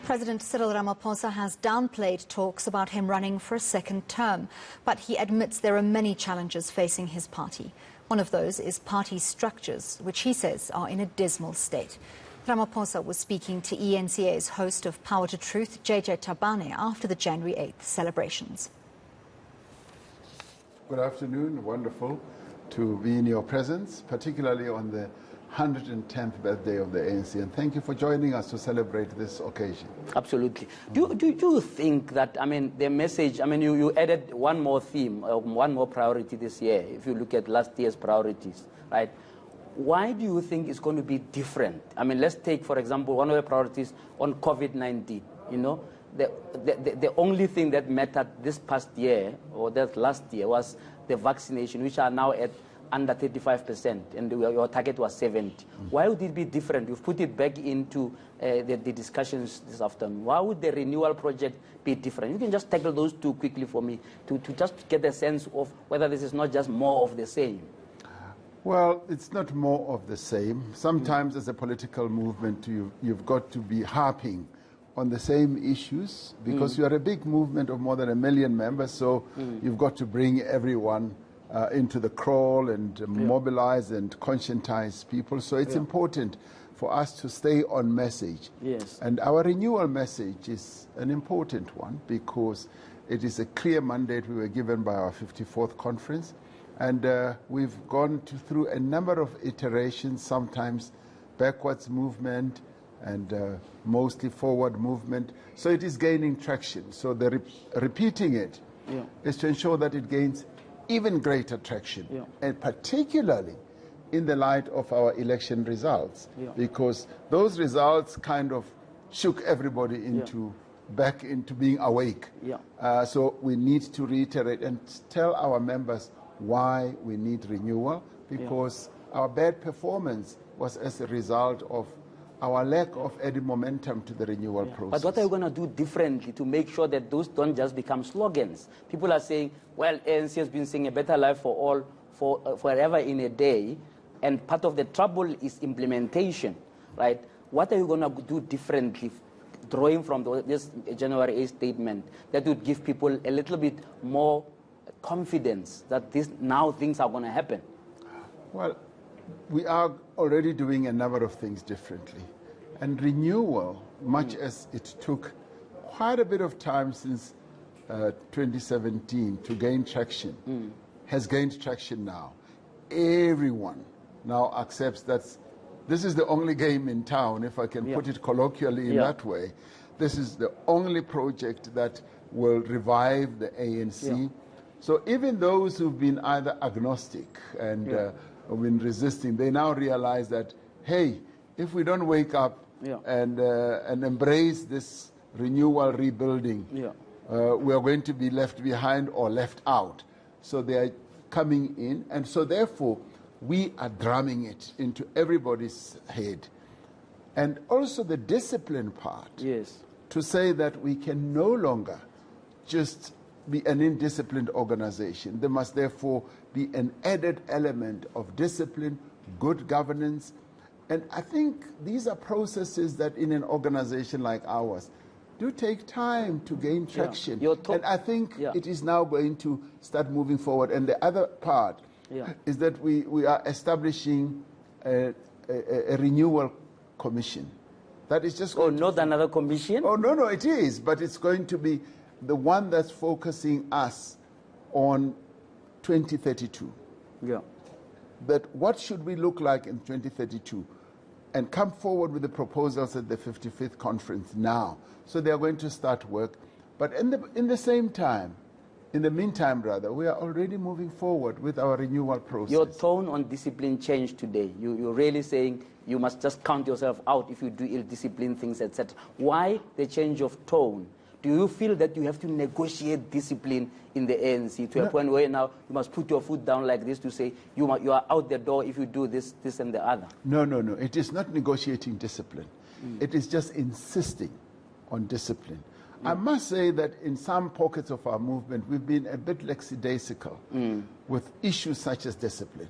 President Cyril Ramaphosa has downplayed talks about him running for a second term, but he admits there are many challenges facing his party. One of those is party structures, which he says are in a dismal state. Ramaphosa was speaking to eNCA's host of Power to Truth, JJ Tabane, after the January 8th celebrations. Good afternoon. Wonderful to be in your presence, particularly on the 110th birthday of the ANC, and thank you for joining us to celebrate this occasion. Absolutely. Do you think that, the message, you added one more theme, one more priority this year, if you look at last year's priorities, right? Why do you think it's going to be different? Let's take, for example, one of the priorities on COVID-19, the only thing that mattered this past year, or that last year, was the vaccination, which are now at under 35%, and your target was 70%. Why would it be different? You've put it back into the discussions this afternoon. Why would the renewal project be different? You can just tackle those two quickly for me to just get a sense of whether this is not just more of the same. Well, it's not more of the same. Sometimes as a political movement, you've got to be harping on the same issues because you are a big movement of more than 1 million members, so you've got to bring everyone into the crawl and mobilize and conscientize people. So it's important for us to stay on message. Yes. And our renewal message is an important one because it is a clear mandate we were given by our 54th conference. And we've gone through a number of iterations, sometimes backwards movement and mostly forward movement. So it is gaining traction. So the repeating it is to ensure that it gains even greater traction, and particularly in the light of our election results, because those results kind of shook everybody back into being awake. So we need to reiterate and tell our members why we need renewal, because our bad performance was as a result of our lack of added momentum to the renewal process. But what are you going to do differently to make sure that those don't just become slogans? People are saying, well, ANC has been saying a better life for all, forever in a day, and part of the trouble is implementation, right? What are you going to do differently, drawing from this January 8th statement, that would give people a little bit more confidence that now things are going to happen? Well, we are already doing a number of things differently. And renewal, much as it took quite a bit of time since 2017 to gain traction, has gained traction now. Everyone now accepts that this is the only game in town, if I can put it colloquially in that way. This is the only project that will revive the ANC. So even those who've been either agnostic and been resisting, they now realize that, hey, if we don't wake up and embrace this renewal rebuilding, we are going to be left behind or left out. So they are coming in, and so therefore we are drumming it into everybody's head. And also the discipline part, to say that we can no longer just be an indisciplined organization. There must therefore be an added element of discipline, good governance. And I think these are processes that in an organization like ours do take time to gain traction. And I think it is now going to start moving forward. And the other part is that we are establishing a renewal commission. That is just going not another commission? Oh, no, it is. But it's going to be the one that's focusing us on 2032. But what should we look like in 2032? And come forward with the proposals at the 55th conference now. So they are going to start work. But in the meantime, we are already moving forward with our renewal process. Your tone on discipline changed today. You're really saying you must just count yourself out if you do ill-disciplined things, etc. Why the change of tone? Do you feel that you have to negotiate discipline in the ANC to a point where now you must put your foot down like this to say you are out the door if you do this, and the other? No. It is not negotiating discipline. It is just insisting on discipline. I must say that in some pockets of our movement, we've been a bit lackadaisical with issues such as discipline.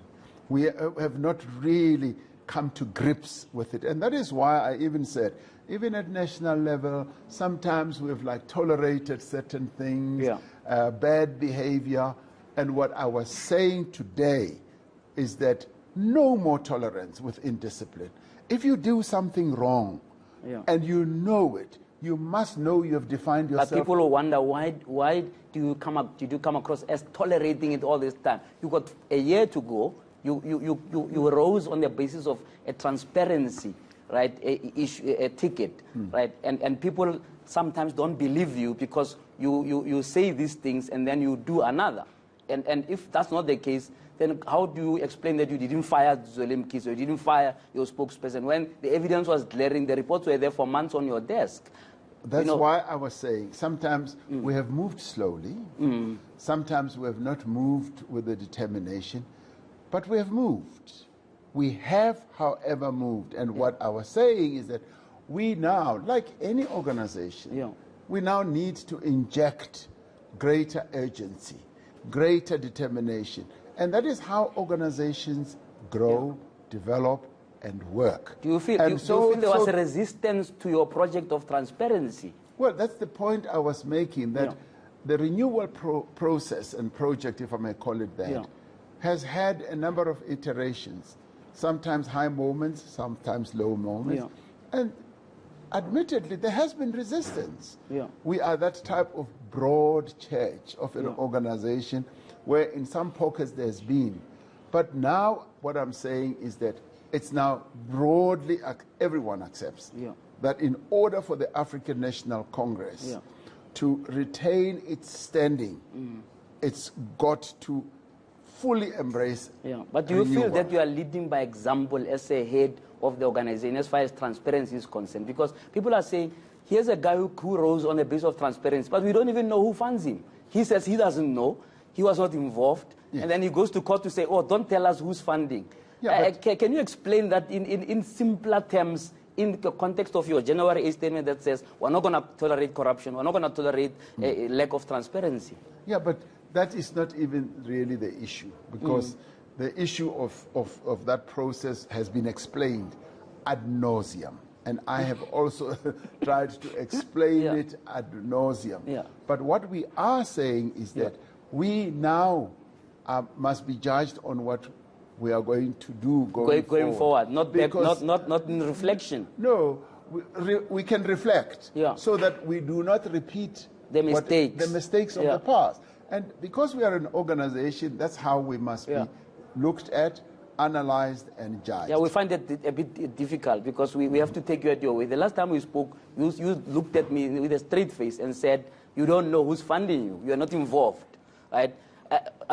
We have not really come to grips with it. And that is why I even said, even at national level, sometimes we've like tolerated certain things, bad behavior. And what I was saying today is that no more tolerance with indiscipline. If you do something wrong and you know it, you must know you have defined yourself. But people will wonder, why did you come across as tolerating it all this time? You got a year to go. You rose on the basis of a transparency, right? A ticket, right? And people sometimes don't believe you because you say these things and then you do another. And if that's not the case, then how do you explain that you didn't fire Zweli Mkhize, or you didn't fire your spokesperson when the evidence was glaring, the reports were there for months on your desk? That's why I was saying sometimes we have moved slowly, sometimes we have not moved with the determination, but we have moved. We have, however, moved. And what I was saying is that we now, like any organization, we now need to inject greater urgency, greater determination. And that is how organizations grow, develop, and work. Do you feel, do you feel there was a resistance to your project of transparency? Well, that's the point I was making, that the renewal process and project, if I may call it that, has had a number of iterations, sometimes high moments, sometimes low moments. And admittedly, there has been resistance. We are that type of broad church of an organization where in some pockets there's been. But now what I'm saying is that it's now broadly, everyone accepts that in order for the African National Congress to retain its standing, it's got to fully embrace But do you feel that you are leading by example as a head of the organization as far as transparency is concerned? Because people are saying, here's a guy who rose on the basis of transparency, but we don't even know who funds him. He says he doesn't know, he was not involved, and then he goes to court to say, oh, don't tell us who's funding. Can you explain that in simpler terms, in the context of your January 8th statement that says, we're not going to tolerate corruption, we're not going to tolerate a lack of transparency? Yeah, but that is not even really the issue, because the issue of that process has been explained ad nauseum. And I have also tried to explain it ad nauseum. But what we are saying is that we now must be judged on what we are going to do going forward. Not in reflection. No, we can reflect so that we do not repeat the mistakes of the past. And because we are an organization, that's how we must be looked at, analyzed, and judged. Yeah, we find it a bit difficult because we have to take you at your way. The last time we spoke, you looked at me with a straight face and said, you don't know who's funding you. You are not involved, right?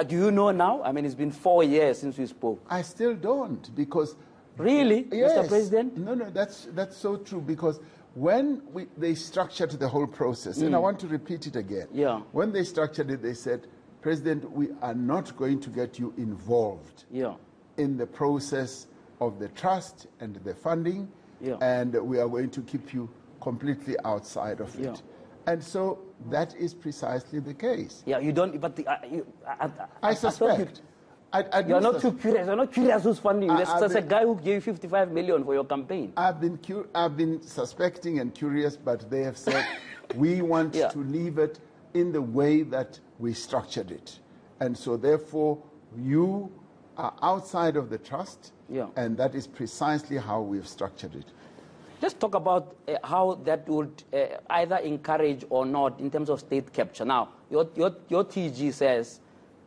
Do you know now? I mean, it's been 4 years since we spoke. I still don't, because... Really, Mr. President? No, that's so true, because when they structured the whole process, and I want to repeat it again. When they structured it, they said, President, we are not going to get you involved in the process of the trust and the funding, and we are going to keep you completely outside of it. And so that is precisely the case. Yeah, you don't, but I suspect. You're not too curious. You're not curious who's funding you. There's a guy who gave you 55 million for your campaign. I've been suspecting and curious, but they have said, we want to leave it in the way that we structured it. And so therefore, you are outside of the trust, and that is precisely how we've structured it. Let's talk about how that would either encourage or not in terms of state capture. Now, your TG says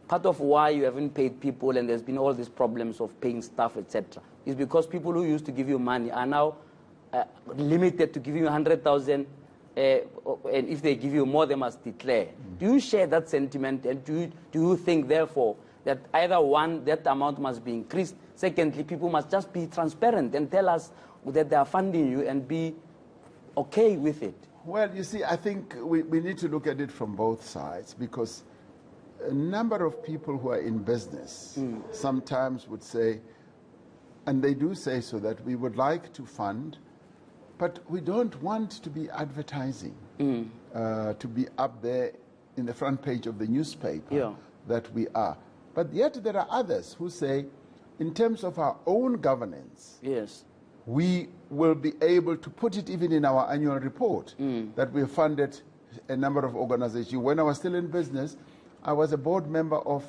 part of why you haven't paid people and there's been all these problems of paying staff, etc., is because people who used to give you money are now limited to giving you 100,000, and if they give you more, they must declare. Do you share that sentiment, and do you think, therefore, that either one, that amount must be increased, secondly, people must just be transparent and tell us that they are funding you and be okay with it? Well, you see, I think we need to look at it from both sides, because a number of people who are in business sometimes would say, and they do say so, that we would like to fund, but we don't want to be advertising, to be up there in the front page of the newspaper that we are. But yet there are others who say, in terms of our own governance, yes, we will be able to put it even in our annual report that we funded a number of organizations. When I was still in business, I was a board member of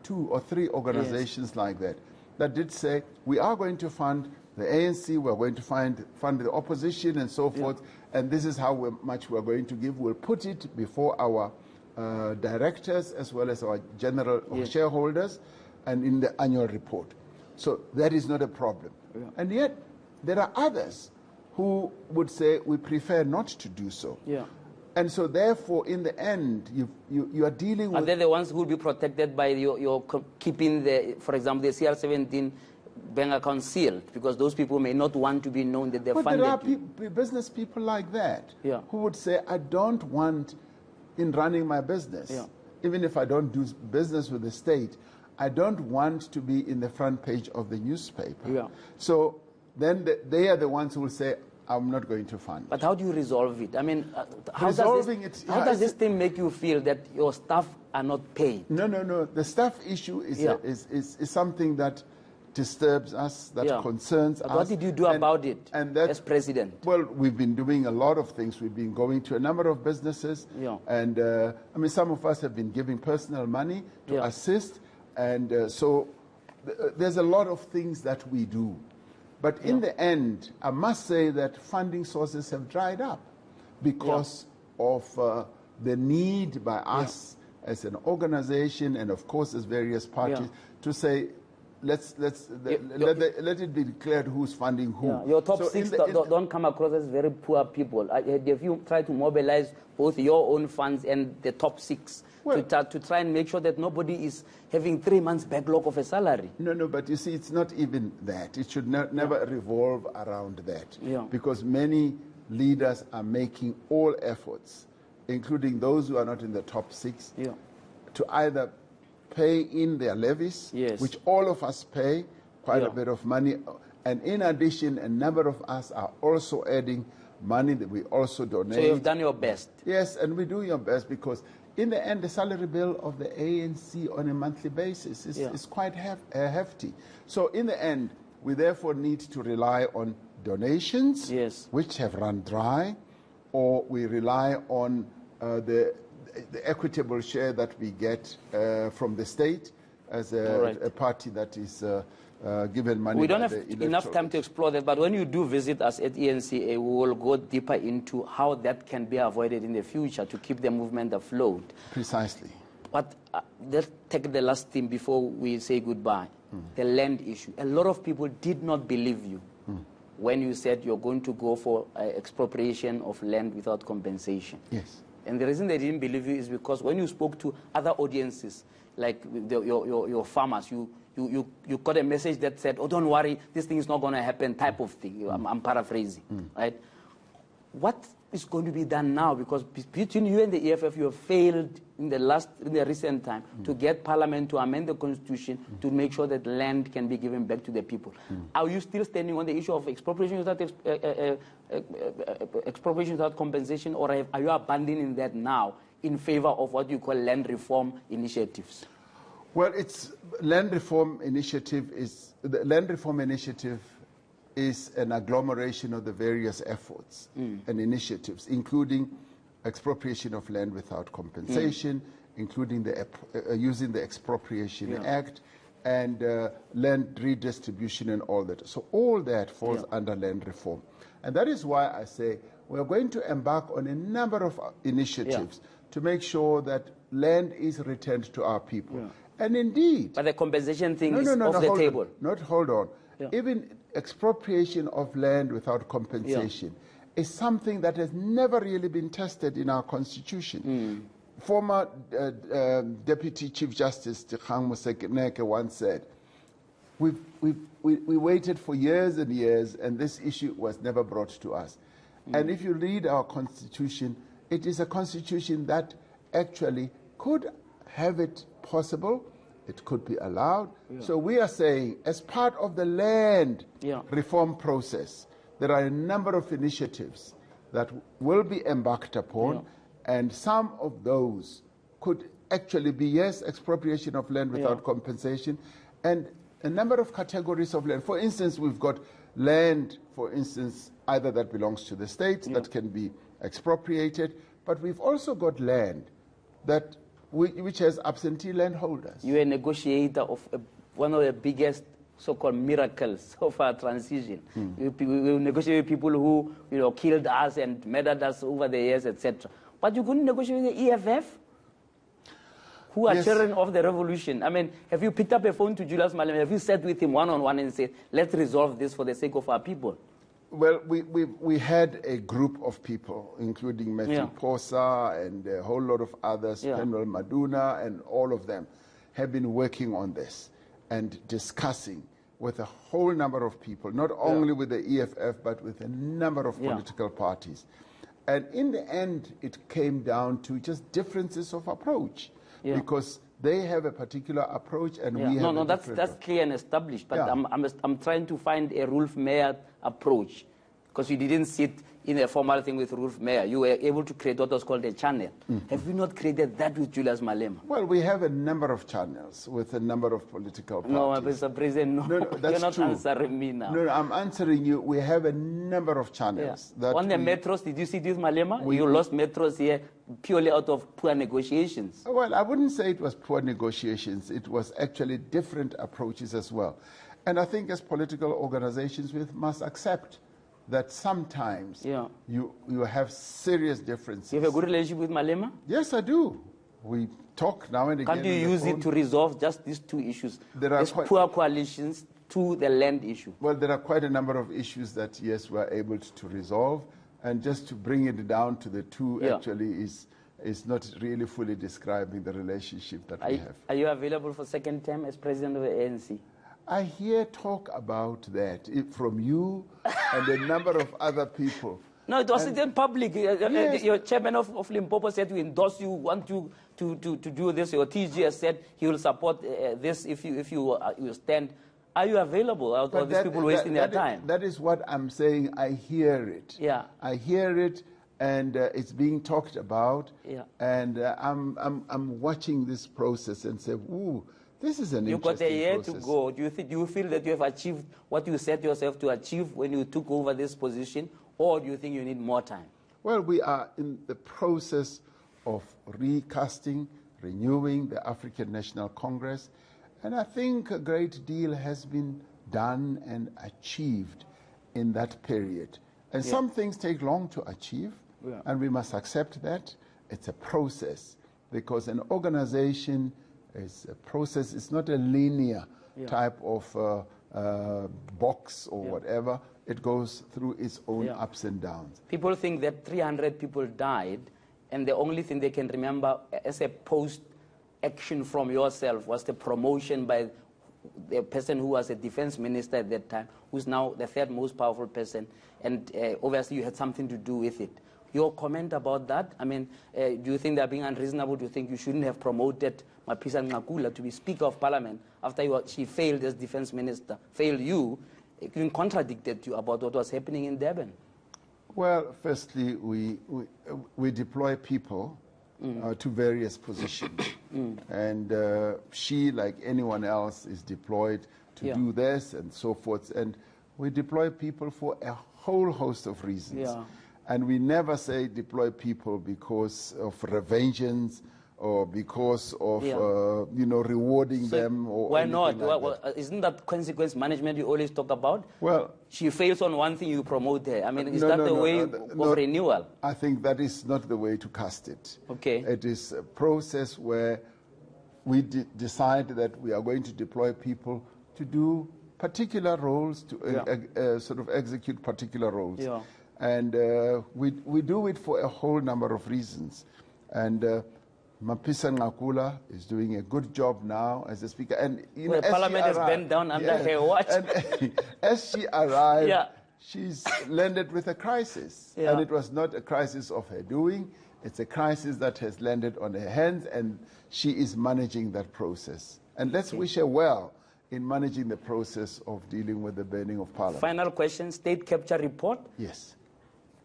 2 or 3 organizations like that did say, we are going to fund the ANC, we're going to fund the opposition and so forth, and this is how much we're going to give. We'll put it before our directors as well as our general shareholders and in the annual report. So that is not a problem. And yet, there are others who would say we prefer not to do so. And so therefore, in the end, you are dealing with... Are they the ones who will be protected by your keeping, for example, the CR17 bank account sealed? Because those people may not want to be known that they're funded. But there are business people like that who would say, I don't want, in running my business, even if I don't do business with the state, I don't want to be in the front page of the newspaper. So then they are the ones who will say, I'm not going to fund. But how do you resolve it? I mean, how does this thing make you feel that your staff are not paid? No. The staff issue is something that disturbs us, that concerns us. What did you do about it as president? Well, we've been doing a lot of things. We've been going to a number of businesses. And, I mean, some of us have been giving personal money to assist. And so there's a lot of things that we do. But in the end, I must say that funding sources have dried up because of the need by us as an organization and, of course, as various parties to say, let it be declared who's funding who. Your top 6 don't come across as very poor people. Have you tried to mobilize both your own funds and the top 6 to try and make sure that nobody is having 3 months backlog of a salary? No, but you see, it's not even that. It should never revolve around that. Because many leaders are making all efforts, including those who are not in the top 6, to either pay in their levies, which all of us pay quite a bit of money. And in addition, a number of us are also adding money that we also donate. So you've done your best. Yes, and we do your best because in the end, the salary bill of the ANC on a monthly basis is quite hefty. So in the end, we therefore need to rely on donations, which have run dry, or we rely on the equitable share that we get from the state as a party that is given money. We don't have enough time to explore that, but when you do visit us at eNCA, we will go deeper into how that can be avoided in the future to keep the movement afloat. Precisely. But let's take the last thing before we say goodbye, the land issue. A lot of people did not believe you when you said you're going to go for expropriation of land without compensation. Yes. And the reason they didn't believe you is because when you spoke to other audiences, like your farmers, you got a message that said, oh, don't worry, this thing is not going to happen, type of thing. I'm paraphrasing, right? What is going to be done now? Because between you and the EFF, you have failed in the recent time to get Parliament to amend the Constitution to make sure that land can be given back to the people. Are you still standing on the issue of expropriation without compensation, or are you abandoning that now in favor of what you call land reform initiatives? Well, the land reform initiative is an agglomeration of the various efforts and initiatives, including expropriation of land without compensation, including using the Expropriation Act, and land redistribution and all that. So all that falls under land reform. And that is why I say we are going to embark on a number of initiatives to make sure that land is returned to our people. And indeed... But the compensation thing is off the table. Hold on. Even expropriation of land without compensation is something that has never really been tested in our Constitution. Former Deputy Chief Justice Dikgang Mosekeneke once said, we waited for years and years, and this issue was never brought to us. And if you read our Constitution, it is a Constitution that actually could have it possible, it could be allowed. So we are saying, as part of the land reform process, there are a number of initiatives that will be embarked upon, and some of those could actually be, expropriation of land without compensation, and a number of categories of land. For instance, we've got land, for instance, either that belongs to the state, that can be expropriated, but we've also got land that which has absentee landholders. You're a negotiator of one of the biggest so-called miracles of our transition. We negotiate with people who killed us and murdered us over the years, etc. But you couldn't negotiate with the EFF, who are children of the revolution. I mean, have you picked up a phone to Julius Malema? Have you sat with him one-on-one and said, let's resolve this for the sake of our people? Well, we had a group of people, including Matthew Posa and a whole lot of others, General Maduna, and all of them have been working on this and discussing with a whole number of people, not only with the EFF, but with a number of political parties. And in the end, it came down to just differences of approach, because they have a particular approach and we have a different. That's clear and established, but I'm trying to find a Rolf Meyer approach, because you didn't sit in a formal thing with Rolf Meyer. You were able to create what was called a channel. Have you not created that with Julius Malema? Well, we have a number of channels with a number of political parties. No, Mr. President, no, that's you're not true. answering me now. No, I'm answering you. We have a number of channels. That on the metros, did you see this, Malema? You lost metros here purely out of poor negotiations. Well, I wouldn't say it was poor negotiations. It was actually different approaches as well. And I think as political organizations, we must accept that sometimes you have serious differences. You have a good relationship with Malema? Yes, I do. We talk now and again. Can't you use it to resolve just these two issues? These poor coalitions to the land issue. Well, there are quite a number of issues that, yes, we're able to resolve. And just to bring it down to the two actually is not really fully describing the relationship that we have. Are you available for second term as president of the ANC? I hear talk about that from you and a number of other people. No, it wasn't in public. Your chairman of Limpopo said to endorse you, want you to do this. Your TG has said he will support this if you stand. Are you available? Or these people wasting their time? That is what I'm saying. I hear it. Yeah. I hear it, and it's being talked about. Yeah. And I'm watching this process and say, ooh, this is an interesting process. You've got a year to go. Do you feel that you have achieved what you set yourself to achieve when you took over this position, or do you think you need more time? Well, we are in the process of recasting, renewing the African National Congress, and I think a great deal has been done and achieved in that period. And some things take long to achieve, and we must accept that. It's a process, because an organization is a process. It's not a linear type of box or whatever. It goes through its own ups and downs. People think that 300 people died, and the only thing they can remember as a post-action from yourself was the promotion by the person who was a defense minister at that time, who's now the third most powerful person, and obviously you had something to do with it. Your comment about that, I mean, do you think they're being unreasonable? Do you think you shouldn't have promoted Mapisa Ngakula to be Speaker of Parliament after she failed as defense minister, failed you, even contradicted you about what was happening in Durban? Well, firstly, we deploy people to various positions. And she, like anyone else, is deployed to do this and so forth. And we deploy people for a whole host of reasons. And we never say deploy people because of revengeance or because of rewarding them. Or why not? Like isn't that consequence management you always talk about? Well, she fails on one thing, you promote her. I mean, is that the way of renewal? I think that is not the way to cast it. Okay. It is a process where we decide that we are going to deploy people to do particular roles, to sort of execute particular roles. And we do it for a whole number of reasons. And Mapisa Ngakula is doing a good job now as a speaker. And the parliament has bent down under her watch. And as she arrived, she's landed with a crisis. And it was not a crisis of her doing. It's a crisis that has landed on her hands, and she is managing that process. And let's wish her well in managing the process of dealing with the burning of Parliament. Final question, state capture report. Yes.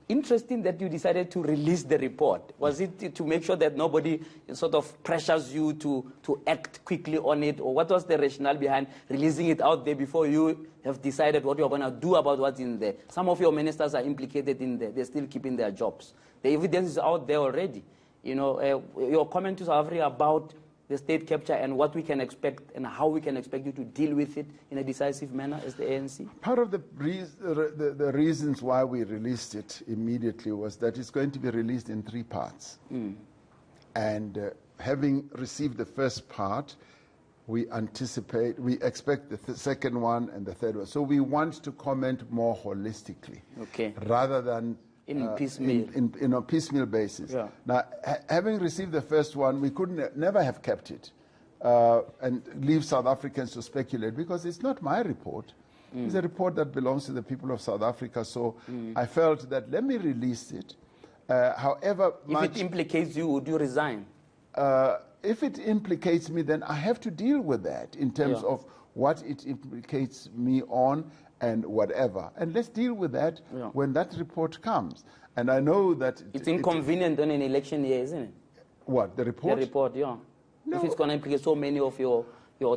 Interesting that you decided to release the report. Was it to make sure that nobody sort of pressures you to act quickly on it? Or what was the rationale behind releasing it out there before you have decided what you're going to do about what's in there? Some of your ministers are implicated in there. They're still keeping their jobs. The evidence is out there already. You know, your comment to South Africa about the state capture and what we can expect and how we can expect you to deal with it in a decisive manner as the ANC? Part of the reasons why we released it immediately was that it's going to be released in 3 parts. And having received the first part, we expect the second one and the third one. So we want to comment more holistically, rather than in piecemeal. In a piecemeal basis. Yeah. Now, having received the first one, we could never have kept it and leave South Africans to speculate, because it's not my report. It's a report that belongs to the people of South Africa. So I felt that let me release it. However, if it implicates you, would you resign? If it implicates me, then I have to deal with that in terms of what it implicates me on and whatever. And let's deal with that when that report comes. And I know that it's inconvenient on an election year, isn't it? What, the report? The report, yeah. No. If it's going to implicate so many of your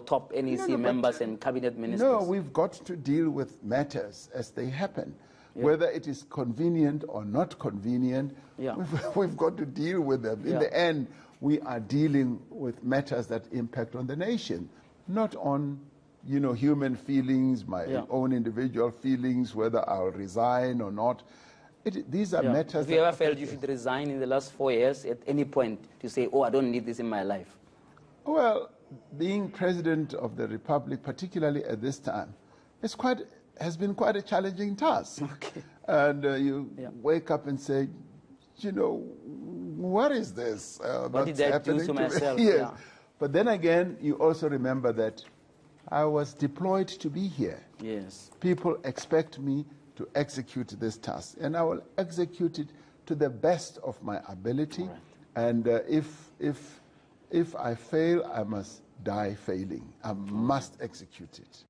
top NEC members and cabinet ministers. No, we've got to deal with matters as they happen. Whether it is convenient or not convenient, we've got to deal with them. In the end, we are dealing with matters that impact on the nation, not on human feelings, my own individual feelings, whether I'll resign or not. These are matters. Have you ever felt you should resign in the last 4 years at any point to say, oh, I don't need this in my life? Well, being president of the Republic, particularly at this time, has been quite a challenging task. And you wake up and say, what is this? What did I do to myself? Yes. But then again, you also remember that I was deployed to be here. Yes. People expect me to execute this task, and I will execute it to the best of my ability. Right. And if I fail, I must die failing. I must execute it.